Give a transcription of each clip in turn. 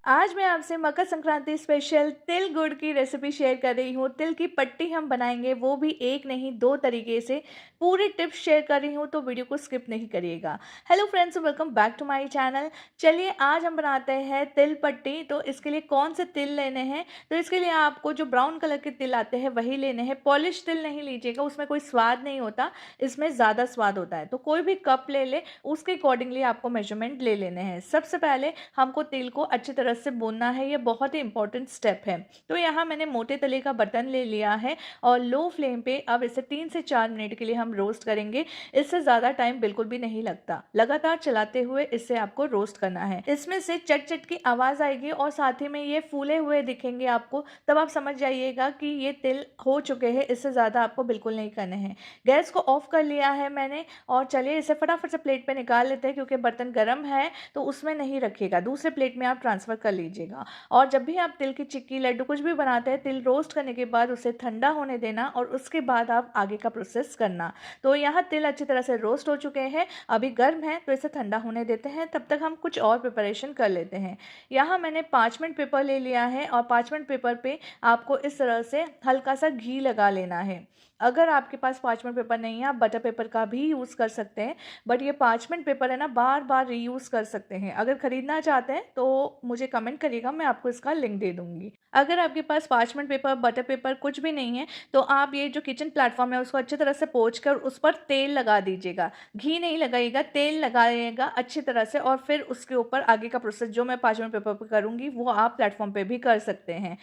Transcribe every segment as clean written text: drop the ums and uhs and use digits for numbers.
आज मैं आपसे मकर संक्रांति स्पेशल तिल गुड़ की रेसिपी शेयर कर रही हूँ। तिल की पट्टी हम बनाएंगे, वो भी एक नहीं दो तरीके से। पूरी टिप्स शेयर कर रही हूँ, तो वीडियो को स्किप नहीं करिएगा। Hello friends, welcome back to my channel. चलिए आज हम बनाते हैं तिल पट्टी। तो इसके लिए कौन से तिल लेने हैं? तो इसके लिए आपको जो ब्राउन कलर के तिल आते हैं वही लेने हैं। पॉलिश तिल नहीं लीजिएगा, उसमें कोई स्वाद नहीं होता, इसमें ज़्यादा स्वाद होता है। तो कोई भी कप ले ले, उसके अकॉर्डिंगली आपको मेजरमेंट ले लेने हैं। सबसे पहले हमको तिल को अच्छी तरह से भूनना है, ये बहुत ही इंपॉर्टेंट स्टेप है। तो यहाँ मैंने मोटे तले का बर्तन ले लिया है और लो फ्लेम पे अब इसे 3 से 4 मिनट के लिए हम रोस्ट करेंगे। इससे ज़्यादा टाइम बिल्कुल भी नहीं लगता। लगातार चलाते हुए इसे आपको रोस्ट करना है। इसमें से चट चट की आवाज़ आएगी और साथ ही में ये फूले हुए दिखेंगे आपको, तब आप समझ जाइएगा कि ये तिल हो चुके हैं। इससे ज़्यादा आपको बिल्कुल नहीं करने हैं। गैस को ऑफ कर लिया है मैंने और चलिए इसे फटाफट से प्लेट पे निकाल लेते हैं, क्योंकि बर्तन गर्म है तो उसमें नहीं रखिएगा, दूसरे प्लेट में आप ट्रांसफ़र कर लीजिएगा। और जब भी आप तिल की चिक्की, लड्डू कुछ भी बनाते हैं, तिल रोस्ट करने के बाद उसे ठंडा होने देना और उसके बाद आप आगे का प्रोसेस करना। तो यहाँ तिल अच्छी तरह से रोस्ट हो चुके हैं, अभी गर्म है तो इसे ठंडा होने देते हैं। तब तक हम कुछ और प्रिपरेशन कर लेते हैं। यहाँ मैंने पार्चमेंट पेपर ले लिया है और पार्चमेंट पेपर पे आपको इस तरह से हल्का सा घी लगा लेना है। अगर आपके पास पार्चमेंट पेपर नहीं है, आप बटर पेपर का भी यूज़ कर सकते हैं, बट ये पार्चमेंट पेपर है ना, बार बार रीयूज़ कर सकते हैं। अगर ख़रीदना चाहते हैं तो मुझे कमेंट करिएगा, मैं आपको इसका लिंक दे दूँगी। अगर आपके पास पार्चमेंट पेपर, बटर पेपर कुछ भी नहीं है, तो आप ये जो किचन प्लेटफॉर्म है उसको अच्छी तरह से पोंछ कर उस पर तेल लगा दीजिएगा। घी नहीं लगाइएगा, तेल लगाइएगा अच्छी तरह से, और फिर उसके ऊपर आगे का प्रोसेस जो मैं पार्चमेंट पेपर पर करूँगी वो आप प्लेटफॉर्म पे भी कर सकते हैं।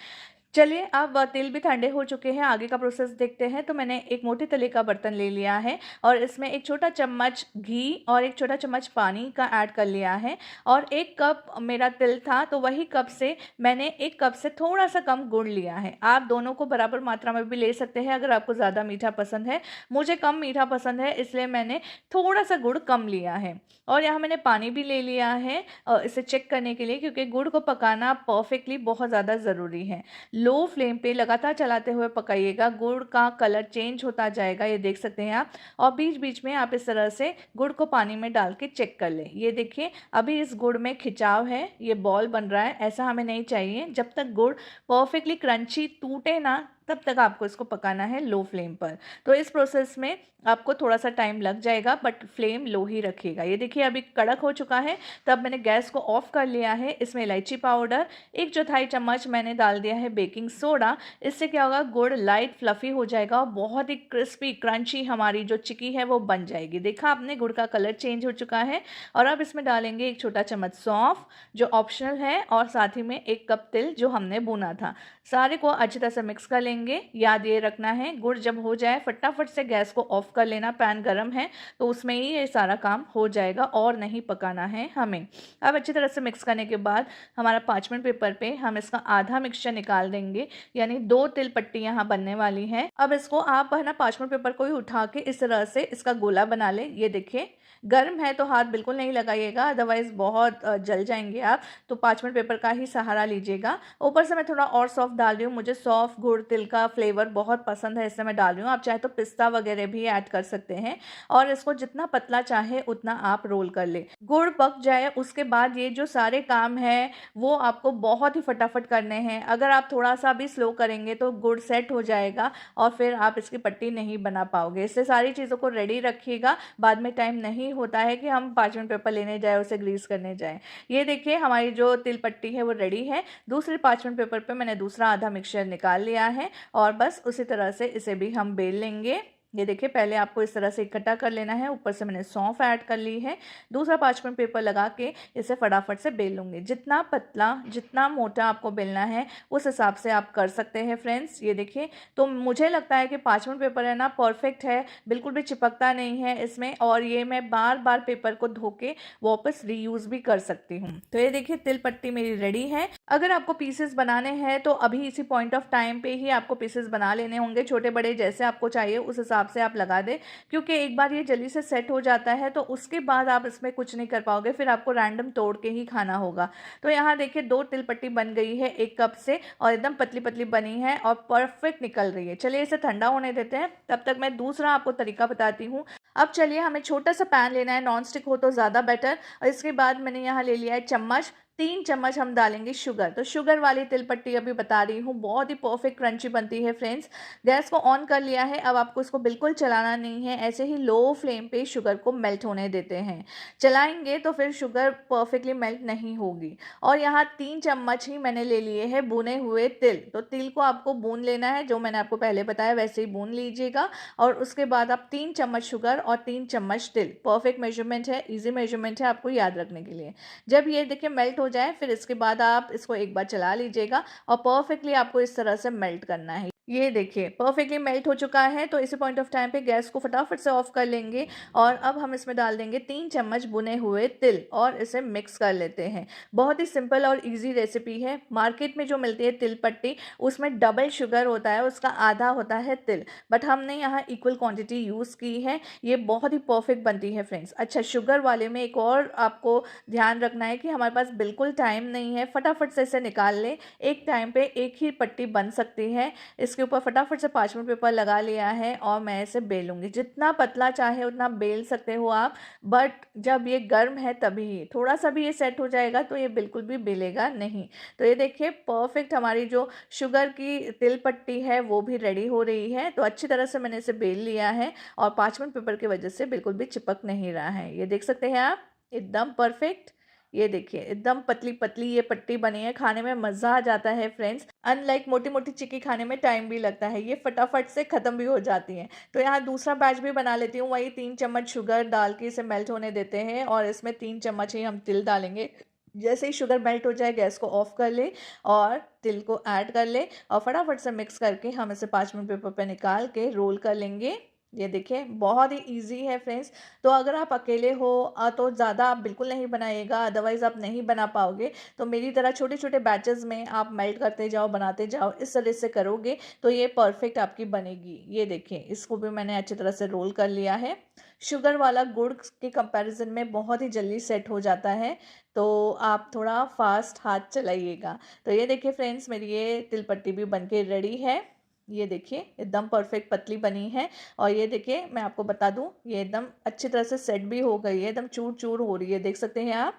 चलिए अब तिल भी ठंडे हो चुके हैं, आगे का प्रोसेस देखते हैं। तो मैंने एक मोटे तले का बर्तन ले लिया है और इसमें एक छोटा चम्मच घी और एक छोटा चम्मच पानी का ऐड कर लिया है। और 1 कप मेरा तिल था, तो वही कप से मैंने 1 कप से थोड़ा सा कम गुड़ लिया है। आप दोनों को बराबर मात्रा में भी ले सकते हैं अगर आपको ज़्यादा मीठा पसंद है। मुझे कम मीठा पसंद है, इसलिए मैंने थोड़ा सा गुड़ कम लिया है। और यहाँ मैंने पानी भी ले लिया है इसे चेक करने के लिए, क्योंकि गुड़ को पकाना परफेक्टली बहुत ज़्यादा ज़रूरी है। लो फ्लेम पे लगातार चलाते हुए पकाइएगा, गुड़ का कलर चेंज होता जाएगा, ये देख सकते हैं आप। और बीच बीच में आप इस तरह से गुड़ को पानी में डाल के चेक कर लें। ये देखिए अभी इस गुड़ में खिंचाव है, ये बॉल बन रहा है, ऐसा हमें नहीं चाहिए। जब तक गुड़ परफेक्टली क्रंची टूटे ना, तब तक आपको इसको पकाना है लो फ्लेम पर। तो इस प्रोसेस में आपको थोड़ा सा टाइम लग जाएगा, बट फ्लेम लो ही रखिएगा। ये देखिए अभी कड़क हो चुका है, तब मैंने गैस को ऑफ कर लिया है। इसमें इलायची पाउडर 1/4 चम्मच मैंने डाल दिया है, बेकिंग सोडा। इससे क्या होगा, गुड़ लाइट फ्लफी हो जाएगा और बहुत ही क्रिस्पी क्रंची हमारी जो चिक्की है वो बन जाएगी। देखा आपने, गुड़ का कलर चेंज हो चुका है। और अब इसमें डालेंगे 1 छोटा चम्मच सौंफ जो ऑप्शनल है, और साथ ही में 1 कप तिल जो हमने भुना था। सारे को अच्छी तरह से मिक्स कर लेंगे। याद ये रखना है, गुड़ जब हो जाए फटाफट से गैस को ऑफ कर लेना। पैन गरम है तो उसमें ही ये सारा काम हो जाएगा और नहीं पकाना है हमें। अब अच्छी तरह से मिक्स करने के बाद हमारा पार्चमेंट पेपर पे हम इसका आधा मिक्सचर निकाल देंगे, यानी 2 तिल पट्टी यहाँ बनने वाली है। अब इसको आप है ना पार्चमेंट पेपर को ही उठा के इस तरह से इसका गोला बना ले। ये देखिए गर्म है तो हाथ बिल्कुल नहीं लगाइएगा, अदरवाइज बहुत जल जाएंगे आप। तो पार्चमेंट पेपर का ही सहारा लीजिएगा। ऊपर से मैं थोड़ा और सौंफ डाल रही हूँ, मुझे सौंफ गुड़ तिल का फ्लेवर बहुत पसंद है, इससे मैं डाल रही हूँ। आप चाहे तो पिस्ता वगैरह भी ऐड कर सकते हैं। और इसको जितना पतला चाहे उतना आप रोल कर ले। गुड़ पक जाए उसके बाद ये जो सारे काम है वो आपको बहुत ही फटाफट करने हैं। अगर आप थोड़ा सा भी स्लो करेंगे तो गुड़ सेट हो जाएगा और फिर आप इसकी पट्टी नहीं बना पाओगे। इससे सारी चीज़ों को रेडी रखिएगा, बाद में टाइम नहीं होता है कि हम पार्चमेंट पेपर लेने जाए, उसे ग्रीस करने जाए। ये देखिए हमारी जो तिल पट्टी है वो रेडी है। दूसरे पार्चमेंट पेपर पे मैंने दूसरा आधा मिक्सचर निकाल लिया है और बस उसी तरह से इसे भी हम बेल लेंगे। ये देखिए पहले आपको इस तरह से इकट्ठा कर लेना है। ऊपर से मैंने सौंफ ऐड कर ली है। दूसरा पार्चमेंट पेपर लगा के इसे फटाफट से बेल लूँगी। जितना पतला जितना मोटा आपको बेलना है उस हिसाब से आप कर सकते हैं फ्रेंड्स। ये देखिए, तो मुझे लगता है कि पार्चमेंट पेपर है ना परफेक्ट है, बिल्कुल भी चिपकता नहीं है इसमें, और ये मैं बार बार पेपर को धो के वापस रीयूज़ भी कर सकती हूँ। तो ये देखिए तिल पट्टी मेरी रेडी है। अगर आपको पीसेस बनाने हैं तो अभी इसी पॉइंट ऑफ टाइम पे ही आपको पीसेस बना लेने होंगे, छोटे बड़े जैसे आपको चाहिए उस हिसाब से आप लगा दें, क्योंकि एक बार ये जल्दी से सेट हो जाता है तो उसके बाद आप इसमें कुछ नहीं कर पाओगे, फिर आपको रैंडम तोड़ के ही खाना होगा। तो यहाँ देखिए 2 तिल पट्टी बन गई है 1 कप से, और एकदम पतली पतली बनी है और परफेक्ट निकल रही है। चलिए इसे ठंडा होने देते हैं, तब तक मैं दूसरा आपको तरीका बताती हूँ। अब चलिए हमें छोटा सा पैन लेना है, नॉन स्टिक हो तो ज़्यादा बेटर। और इसके बाद मैंने यहाँ ले लिया है चम्मच। 3 चम्मच हम डालेंगे शुगर। तो शुगर वाली तिल पट्टी अभी बता रही हूँ, बहुत ही परफेक्ट क्रंची बनती है फ्रेंड्स। गैस को ऑन कर लिया है, अब आपको इसको बिल्कुल चलाना नहीं है, ऐसे ही लो फ्लेम पे शुगर को मेल्ट होने देते हैं। चलाएंगे तो फिर शुगर परफेक्टली मेल्ट नहीं होगी। और यहाँ 3 चम्मच ही मैंने ले लिए हैं भुने हुए तिल। तो तिल को आपको भून लेना है, जो मैंने आपको पहले बताया वैसे ही भून लीजिएगा। और उसके बाद आप 3 चम्मच शुगर और 3 चम्मच तिल, परफेक्ट मेजरमेंट है, इजी मेजरमेंट है आपको याद रखने के लिए। जब ये देखिए मेल्ट हो जाए, फिर इसके बाद आप इसको एक बार चला लीजिएगा और परफेक्टली आपको इस तरह से मेल्ट करना है। ये देखिए परफेक्टली मेल्ट हो चुका है। तो इसी पॉइंट ऑफ टाइम पे गैस को फटाफट से ऑफ कर लेंगे और अब हम इसमें डाल देंगे 3 चम्मच भुने हुए तिल और इसे मिक्स कर लेते हैं। बहुत ही सिंपल और इजी रेसिपी है। मार्केट में जो मिलती है तिल पट्टी, उसमें डबल शुगर होता है, उसका आधा होता है तिल, बट हमने यहाँ इक्वल क्वांटिटी यूज़ की है। ये बहुत ही परफेक्ट बनती है फ्रेंड्स। अच्छा, शुगर वाले में एक और आपको ध्यान रखना है कि हमारे पास बिल्कुल टाइम नहीं है, फटाफट से इसे निकाल लें। एक टाइम पे एक ही पट्टी बन सकती है। इसके ऊपर फटाफट से पार्चमेंट पेपर लगा लिया है और मैं इसे बेलूंगी। जितना पतला चाहे उतना बेल सकते हो आप, बट जब ये गर्म है तभी ही। थोड़ा सा भी ये सेट हो जाएगा तो ये बिल्कुल भी बेलेगा नहीं। तो ये देखिए परफेक्ट हमारी जो शुगर की तिल पट्टी है वो भी रेडी हो रही है। तो अच्छी तरह से मैंने इसे बेल लिया है और पार्चमेंट पेपर की वजह से बिल्कुल भी चिपक नहीं रहा है। ये देख सकते हैं आप, एकदम परफेक्ट। ये देखिए एकदम पतली पतली ये पट्टी बनी है, खाने में मज़ा आ जाता है फ्रेंड्स। अनलाइक मोटी मोटी चिक्की खाने में टाइम भी लगता है, ये फटाफट से ख़त्म भी हो जाती हैं। तो यहाँ दूसरा बैच भी बना लेती हूँ। वही 3 चम्मच शुगर डाल के इसे मेल्ट होने देते हैं और इसमें 3 चम्मच ही हम तिल डालेंगे। जैसे ही शुगर मेल्ट हो जाए गैस को ऑफ कर ले और तिल को ऐड कर ले और फटाफट से मिक्स करके हम इसे पार्चमेंट पेपर पे निकाल के रोल कर लेंगे। ये देखिए बहुत ही इजी है फ्रेंड्स। तो अगर आप अकेले हो तो ज़्यादा आप बिल्कुल नहीं बनाइएगा, अदरवाइज़ आप नहीं बना पाओगे। तो मेरी तरह छोटे छोटे बैचेस में आप मेल्ट करते जाओ, बनाते जाओ, इस तरह से करोगे तो ये परफेक्ट आपकी बनेगी। ये देखिए इसको भी मैंने अच्छी तरह से रोल कर लिया है। शुगर वाला गुड़ के कंपैरिजन में बहुत ही जल्दी सेट हो जाता है, तो आप थोड़ा फास्ट हाथ चलाइएगा। तो ये देखिए फ्रेंड्स, मेरी ये तिल पट्टी भी बनके रेडी है। ये देखिए एकदम परफेक्ट पतली बनी है। और ये देखिए मैं आपको बता दूं, ये एकदम अच्छी तरह से सेट भी हो गई है, एकदम चूर चूर हो रही है, देख सकते हैं आप।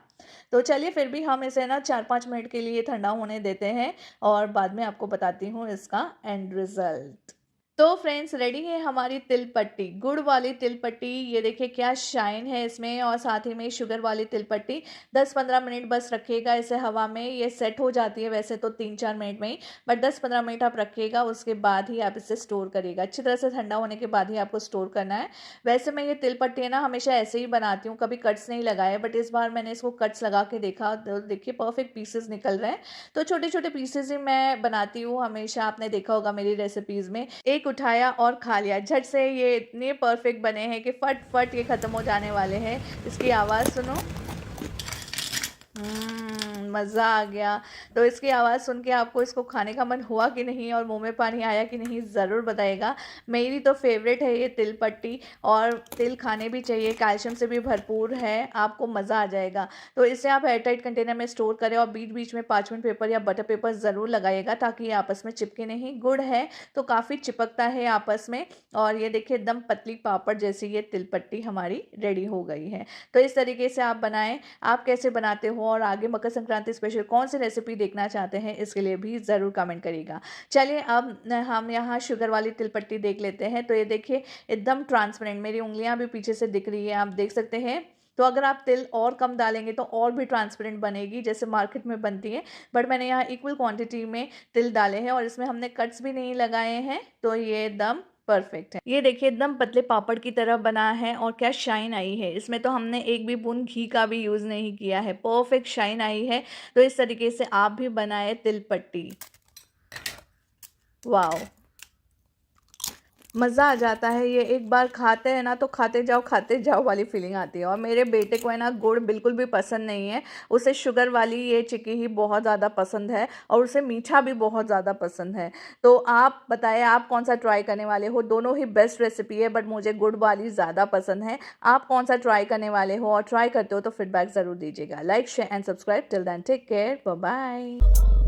तो चलिए फिर भी हम इसे ना 4-5 मिनट के लिए ठंडा होने देते हैं और बाद में आपको बताती हूँ इसका एंड रिजल्ट। तो फ्रेंड्स रेडी है हमारी तिल पट्टी, गुड़ वाली तिल पट्टी। ये देखिए क्या शाइन है इसमें, और साथ ही में शुगर वाली तिल पट्टी। 10-15 मिनट बस रखिएगा इसे हवा में, ये सेट हो जाती है वैसे तो 3-4 मिनट में ही, बट 10-15 मिनट आप रखिएगा, उसके बाद ही आप इसे स्टोर करिएगा। अच्छी तरह से ठंडा होने के बाद ही आपको स्टोर करना है। वैसे मैं ये तिल पट्टी है ना हमेशा ऐसे ही बनाती हूँ, कभी कट्स नहीं लगाए, बट इस बार मैंने इसको कट्स लगा के देखा तो देखिए परफेक्ट पीसेस निकल रहे हैं। तो छोटे छोटे पीसेस ही मैं बनाती हूँ हमेशा, आपने देखा होगा मेरी रेसिपीज़ में। एक उठाया और खा लिया झट से, ये इतने परफेक्ट बने हैं कि फट फट ये ख़त्म हो जाने वाले हैं। इसकी आवाज़ सुनो, मज़ा आ गया। तो इसकी आवाज़ सुन के आपको इसको खाने का मन हुआ कि नहीं और मुंह में पानी आया कि नहीं ज़रूर बताइएगा। मेरी तो फेवरेट है ये तिल पट्टी, और तिल खाने भी चाहिए, कैल्शियम से भी भरपूर है, आपको मज़ा आ जाएगा। तो इसे आप एयरटाइट कंटेनर में स्टोर करें और बीच बीच में पार्चमेंट पेपर या बटर पेपर ज़रूर लगाइएगा ताकि ये आपस में चिपके नहीं। गुड़ है तो काफ़ी चिपकता है आपस में। और ये देखिए एकदम पतली पापड़ जैसी ये तिल पट्टी हमारी रेडी हो गई है। तो इस तरीके से आप बनाएं। आप कैसे बनाते हो और आगे मकर संक्रांति स्पेशल कौन सी रेसिपी देखना चाहते हैं, इसके लिए भी ज़रूर कमेंट करिएगा। चलिए अब हम यहाँ शुगर वाली तिल पट्टी देख लेते हैं। तो ये देखिए एकदम ट्रांसपेरेंट, मेरी उंगलियां भी पीछे से दिख रही है, आप देख सकते हैं। तो अगर आप तिल और कम डालेंगे तो और भी ट्रांसपेरेंट बनेगी जैसे मार्केट में बनती है, बट मैंने यहाँ इक्वल क्वांटिटी में तिल डाले हैं और इसमें हमने कट्स भी नहीं लगाए हैं, तो ये एकदम परफेक्ट है। ये देखिए एकदम पतले पापड़ की तरह बना है और क्या शाइन आई है, इसमें तो हमने एक भी बूंद घी का भी यूज़ नहीं किया है, परफेक्ट शाइन आई है। तो इस तरीके से आप भी बनाए तिल पट्टी, वाओ मज़ा आ जाता है। ये एक बार खाते हैं ना तो खाते जाओ वाली फीलिंग आती है। और मेरे बेटे को है ना गुड़ बिल्कुल भी पसंद नहीं है, उसे शुगर वाली ये चिक्की ही बहुत ज़्यादा पसंद है और उसे मीठा भी बहुत ज़्यादा पसंद है। तो आप बताएं आप कौन सा ट्राई करने वाले हो, दोनों ही बेस्ट रेसिपी है, बट मुझे गुड़ वाली ज़्यादा पसंद है। आप कौन सा ट्राई करने वाले हो और ट्राई करते हो तो फीडबैक ज़रूर दीजिएगा। Like share and subscribe. Till then take care, bye bye.